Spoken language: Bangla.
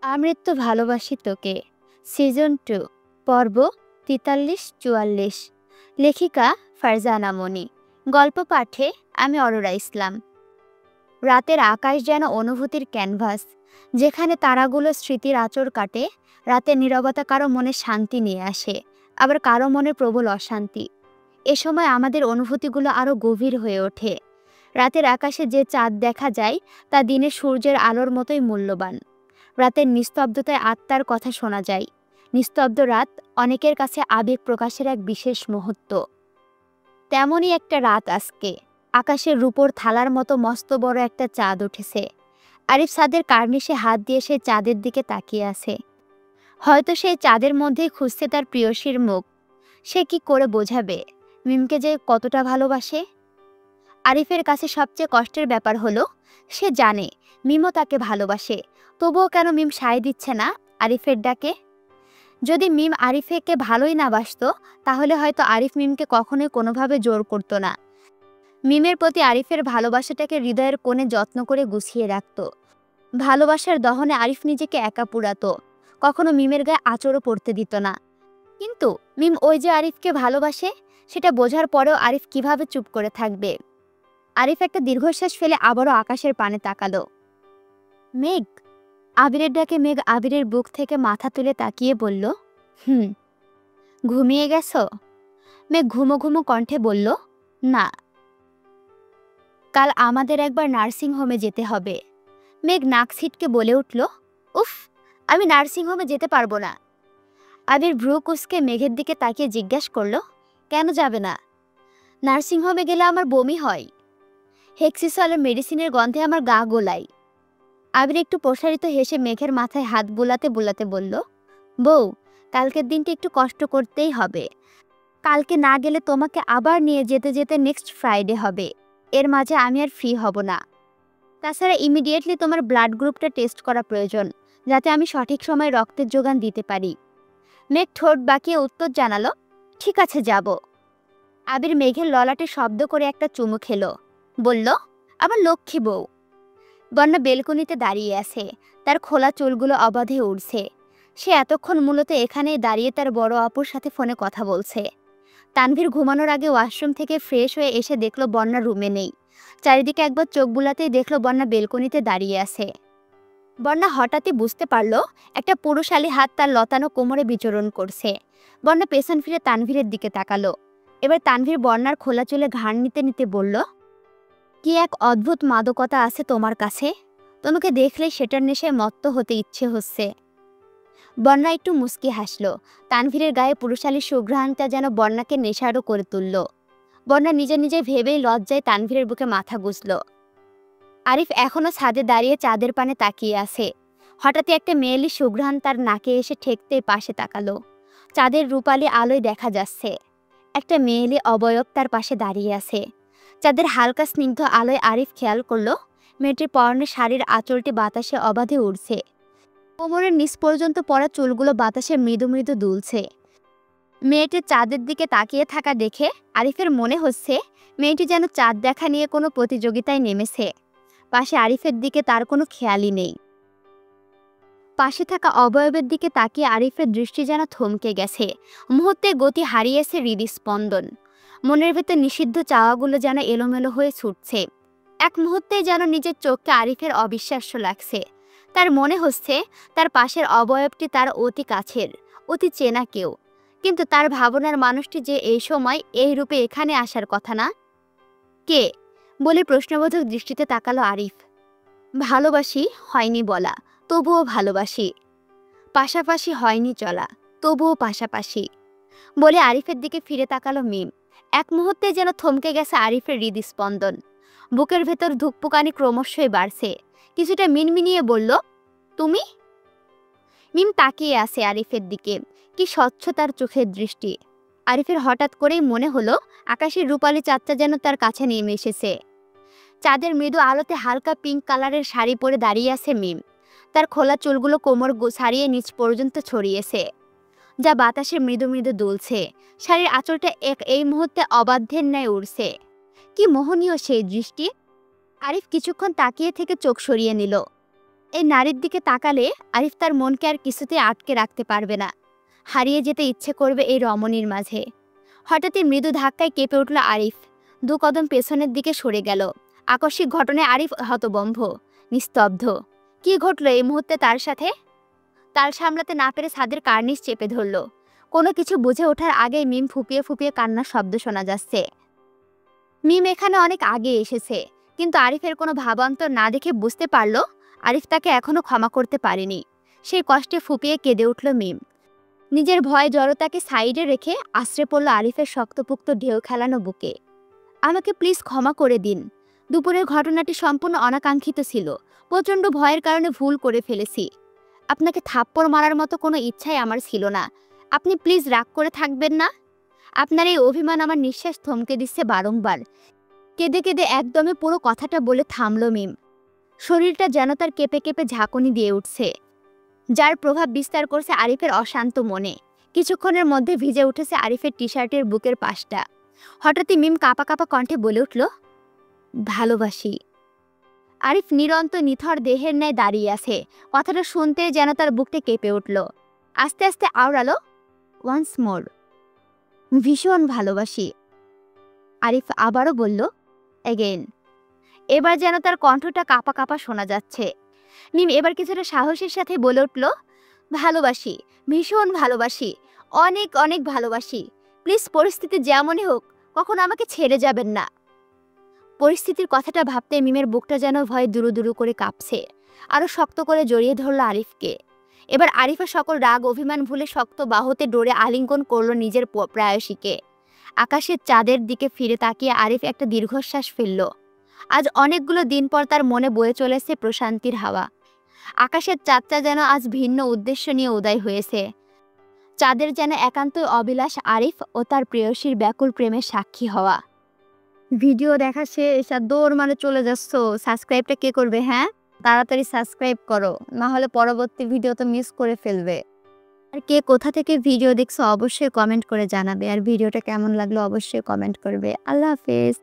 আমৃত্যু ভালোবাসি তোকে সিজন 2 পর্ব 43-44। লেখিকা ফারজানা মনি। গল্প পাঠে আমি অরোরা ইসলাম। রাতের আকাশ যেন অনুভূতির ক্যানভাস, যেখানে তারাগুলো স্মৃতির আঁচড় কাটে। রাতের নীরবতা কারো মনে শান্তি নিয়ে আসে, আবার কারো মনে প্রবল অশান্তি। এ সময় আমাদের অনুভূতিগুলো আরও গভীর হয়ে ওঠে। রাতের আকাশে যে চাঁদ দেখা যায় তা দিনের সূর্যের আলোর মতোই মূল্যবান। রাতের নিস্তব্ধতায় আত্মার কথা শোনা যায়। নিস্তব্ধ রাত অনেকের কাছে আবেগ প্রকাশের এক বিশেষ মুহূর্ত। তেমনই একটা রাত আজকে। আকাশের রূপোর থালার মতো মস্ত বড় একটা চাঁদ উঠেছে। আরিফ ছাদের কার্নিশে হাত দিয়ে সে চাঁদের দিকে তাকিয়ে আছে। হয়তো সেই চাঁদের মধ্যেই খুঁজছে তার প্রিয়সীর মুখ। সে কি করে বোঝাবে মিমকে যে কতটা ভালোবাসে? আরিফের কাছে সবচেয়ে কষ্টের ব্যাপার হলো, সে জানে মিমও তাকে ভালোবাসে, তবুও কেন মিম সায় দিচ্ছে না আরিফের ডাকে। যদি মিম আরিফকে ভালোই না বাসতো, তাহলে হয়তো আরিফ মিমকে কখনোই কোনোভাবে জোর করতো না। মিমের প্রতি আরিফের ভালোবাসাটাকে হৃদয়ের কোণে যত্ন করে গুছিয়ে রাখত। ভালোবাসার দহনে আরিফ নিজেকে একা পুরাতো, কখনো মিমের গায়ে আঁচড়ও পড়তে দিত না। কিন্তু মিম ওই যে আরিফকে ভালোবাসে, সেটা বোঝার পরেও আরিফ কিভাবে চুপ করে থাকবে? আরিফ একটা দীর্ঘশ্বাস ফেলে আবারও আকাশের পানে তাকালো। মেঘ। আবিরের ডাকে মেঘ আবিরের বুক থেকে মাথা তুলে তাকিয়ে বলল, ঘুমিয়ে গেছো? মেঘ ঘুমো ঘুমো কণ্ঠে বলল, না, কাল আমাদের একবার নার্সিং হোমে যেতে হবে। মেঘ নাক ছিটকে বলে উঠল, উফ, আমি নার্সিং হোমে যেতে পারবো না। আবির ভ্রু কুঁচকে মেঘের দিকে তাকিয়ে জিজ্ঞাসা করল, কেন যাবে না? নার্সিং হোমে গেলে আমার বমি হয়। হেক্সিসলের মেডিসিনের গন্ধে আমার গা গোলায়। আবির একটু প্রসারিত হেসে মেঘের মাথায় হাত বুলাতে বুলাতে বলল, বউ, কালকের দিনটা একটু কষ্ট করতেই হবে। কালকে না গেলে তোমাকে আবার নিয়ে যেতে যেতে নেক্সট ফ্রাইডে হবে। এর মাঝে আমি আর ফ্রি হব না। তাছাড়া ইমিডিয়েটলি তোমার ব্লাড গ্রুপটা টেস্ট করা প্রয়োজন, যাতে আমি সঠিক সময়ে রক্তের যোগান দিতে পারি। মেঘ ঠোঁট বাঁকিয়ে উত্তর জানালো, ঠিক আছে, যাব। আবির মেঘের ললাটে শব্দ করে একটা চুমু খেলো, বলল, আমার লক্ষ্মী বউ। বন্যা বেলকনিতে দাঁড়িয়ে আছে, তার খোলা চুলগুলো অবাধে উড়ছে। সে এতক্ষণ মূলত এখানেই দাঁড়িয়ে তার বড় আপুর সাথে ফোনে কথা বলছে। তানভীর ঘুমানোর আগে ওয়াশরুম থেকে ফ্রেশ হয়ে এসে দেখলো বন্যা রুমে নেই। চারিদিকে একবার চোখ বুলাতেই দেখলো বন্যা বেলকনিতে দাঁড়িয়ে আছে। বন্যা হঠাৎই বুঝতে পারলো একটা পুরুষালী হাত তার লতানো কোমরে বিচরণ করছে। বন্যা পেছন ফিরে তানভীরের দিকে তাকালো। এবার তানভীর বন্যার খোলা চুলে ঘাড় নিতে নিতে বলল, কি এক অদ্ভুত মাদকতা আছে তোমার কাছে, তোমাকে দেখলে সেটার নেশায় মত্ত হতে ইচ্ছে হচ্ছে। বন্যা একটু মুচকি হাসল। তানভীরের গায়ে পুরুষালী সুঘ্রাণটা যেন বন্যাকে নেশারও করে তুলল। বন্যা নিজে নিজে ভেবেই লজ্জায় তানভীরের বুকে মাথা গুজল। আরিফ এখনো ছাদে দাঁড়িয়ে চাঁদের পানে তাকিয়ে আছে। হঠাৎই একটা মেয়েলি সুঘ্রাণ তার নাকে এসে ঠেকতে পাশে তাকালো। চাঁদের রূপালী আলোয় দেখা যাচ্ছে একটা মেয়েলি অবয়ব তার পাশে দাঁড়িয়ে আছে। চাঁদের হালকা স্নিগ্ধ আলোয় আরিফ খেয়াল করল মেয়েটির পরনে শাড়ির আঁচলটি বাতাসে অবাধে উড়ছে। কোমরের নিচ পর্যন্ত পড়া চুলগুলো বাতাসে মৃদু মৃদু দুলছে। মেয়েটি চাঁদের দিকে তাকিয়ে থাকা দেখে আরিফের মনে হচ্ছে মেয়েটি যেন চাঁদ দেখা নিয়ে কোনো প্রতিযোগিতায় নেমেছে। পাশে আরিফের দিকে তার কোনো খেয়ালই নেই। পাশে থাকা অবয়বের দিকে তাকিয়ে আরিফের দৃষ্টি যেন থমকে গেছে। মুহূর্তে গতি হারিয়েছে হৃদস্পন্দন। মনের ভেতর নিষিদ্ধ চাওয়াগুলো যেন এলোমেলো হয়ে ছুটছে। এক মুহূর্তে যেন নিজের চোখকে আরিফের অবিশ্বাস্য লাগছে। তার মনে হচ্ছে তার পাশের অবয়বটি তার অতি কাছের, অতি চেনা কেউ। কিন্তু তার ভাবনার মানুষটি যে এই সময় এই রূপে এখানে আসার কথা না। কে বলে প্রশ্নবোধক দৃষ্টিতে তাকালো আরিফ। ভালোবাসি হয়নি বলা, তবুও ভালোবাসি। পাশাপাশি হয়নি চলা, তবুও পাশাপাশি বলে আরিফের দিকে ফিরে তাকালো মিম। এক মুহূর্তে যেন থমকে গেছে আরিফের হৃদস্পন্দন। বুকের ভেতর ধুকপুকানি ক্রমশই বাড়ছে। কিছুটা মিনমিনিয়ে বলল, তুমি? মিম তাকিয়ে আছে আরিফের দিকে, কি স্বচ্ছ তার চোখের দৃষ্টি। আরিফের হঠাৎ করেই মনে হলো আকাশের রূপালী চাঁদটা যেন তার কাছে নেমে এসেছে। চাঁদের মৃদু আলোতে হালকা পিঙ্ক কালারের শাড়ি পরে দাঁড়িয়ে আছে মিম। তার খোলা চুলগুলো কোমর ছাড়িয়ে নিচ পর্যন্ত ছড়িয়েছে, যা বাতাসে মৃদু মৃদু দুলছে। শাড়ির আঁচলটা এই মুহূর্তে অবাধ্যের ন্যায় উড়ছে। কি মোহনীয় সেই দৃষ্টি! আরিফ কিছুক্ষণ তাকিয়ে থেকে চোখ সরিয়ে নিল। এই নারীর দিকে তাকালে আরিফ তার মনকে আর কিছুতে আটকে রাখতে পারবে না। হারিয়ে যেতে ইচ্ছে করবে এই রমণীর মাঝে। হঠাৎই মৃদু ধাক্কায় কেঁপে উঠল আরিফ। 2 কদম পেছনের দিকে সরে গেল। আকস্মিক ঘটনায় আরিফ হতবম্ব, নিস্তব্ধ। কি ঘটল এই মুহূর্তে তার সাথে? তাল সামলাতে না পেরে ছাদের কার্নিশ চেপে ধরল। কোনো কিছু বুঝে ওঠার আগেই মিম ফুপিয়ে ফুপিয়ে কান্নার শব্দ শোনা যাচ্ছে। মিম এখানে অনেক আগে এসেছে, কিন্তু আরিফের কোনো ভাবান্তর না দেখে বুঝতে পারল আরিফ তাকে এখনো ক্ষমা করতে পারেনি। সেই কষ্টে ফুপিয়ে কেঁদে উঠল মিম। নিজের ভয় জড়তাকে সাইডে রেখে আশ্রে পড়ল আরিফের শক্তপুক্ত ঢেউ খেলানো বুকে। আমাকে প্লিজ ক্ষমা করে দিন। দুপুরের ঘটনাটি সম্পূর্ণ অনাকাঙ্ক্ষিত ছিল। প্রচণ্ড ভয়ের কারণে ভুল করে ফেলেছি। আপনাকে থাপ্পড় মারার মতো কোনো ইচ্ছাই আমার ছিল না। আপনি প্লিজ রাগ করে থাকবেন না। আপনার এই অভিমান আমার নিঃশ্বাস থমকে দিচ্ছে বারংবার। কেঁদে কেঁদে একদমে পুরো কথাটা বলে থামল মিম। শরীরটা যেন তার কেঁপে কেঁপে ঝাঁকুনি দিয়ে উঠছে, যার প্রভাব বিস্তার করছে আরিফের অশান্ত মনে। কিছুক্ষণের মধ্যে ভিজে উঠেছে আরিফের টি শার্টের বুকের পাশটা। হঠাৎই মিম কাঁপা কাঁপা কণ্ঠে বলে উঠল, ভালোবাসি। আরিফ নিরন্ত নিথর দেহের ন্যায় দাঁড়িয়ে আছে। কথাটা শুনতে যেন তার বুকটা কেঁপে উঠল। আস্তে আস্তে আওড়ালো, ওয়ান্স মোর, ভীষণ ভালোবাসি। আরিফ আবারও বলল, এগেইন। এবার যেন তার কণ্ঠটা কাঁপা কাঁপা শোনা যাচ্ছে। মিম এবার কিছুটা সাহসের সাথে বলে উঠল, ভালোবাসি, ভীষণ ভালোবাসি, অনেক অনেক ভালোবাসি। প্লিজ পরিস্থিতি যেমনই হোক কখনো আমাকে ছেড়ে যাবেন না। পরিস্থিতির কথাটা ভাবতে মিমের বুকটা যেন ভয়ে দুরু দুরু করে কাঁপছে। আরও শক্ত করে জড়িয়ে ধরল আরিফকে। এবার আরিফের সকল রাগ অভিমান ভুলে শক্ত বাহুতে ডোরে আলিঙ্গন করল নিজের প্রায়সীকে। আকাশের চাঁদের দিকে ফিরে তাকিয়ে আরিফ একটা দীর্ঘশ্বাস ফেলল। আজ অনেকগুলো দিন পর তার মনে বয়ে চলেছে প্রশান্তির হাওয়া। আকাশের চাঁদটা যেন আজ ভিন্ন উদ্দেশ্য নিয়ে উদয় হয়েছে। চাঁদের যেন একান্তই অবিলাস আরিফ ও তার প্রেয়সীর ব্যাকুল প্রেমের সাক্ষী হওয়া। ভিডিও দেখা শেষ আর দৌড় মানে চলে যাচ্ছ। সাবস্ক্রাইবটা কে করবে? হ্যাঁ, তাড়াতাড়ি সাবস্ক্রাইব করো, না হলে পরবর্তী ভিডিও তো মিস করে ফেলবে। আর কে কোথা থেকে ভিডিও দেখছো অবশ্যই কমেন্ট করে জানাবে। আর ভিডিওটা কেমন লাগলো অবশ্যই কমেন্ট করবে। আল্লাহ হাফেজ।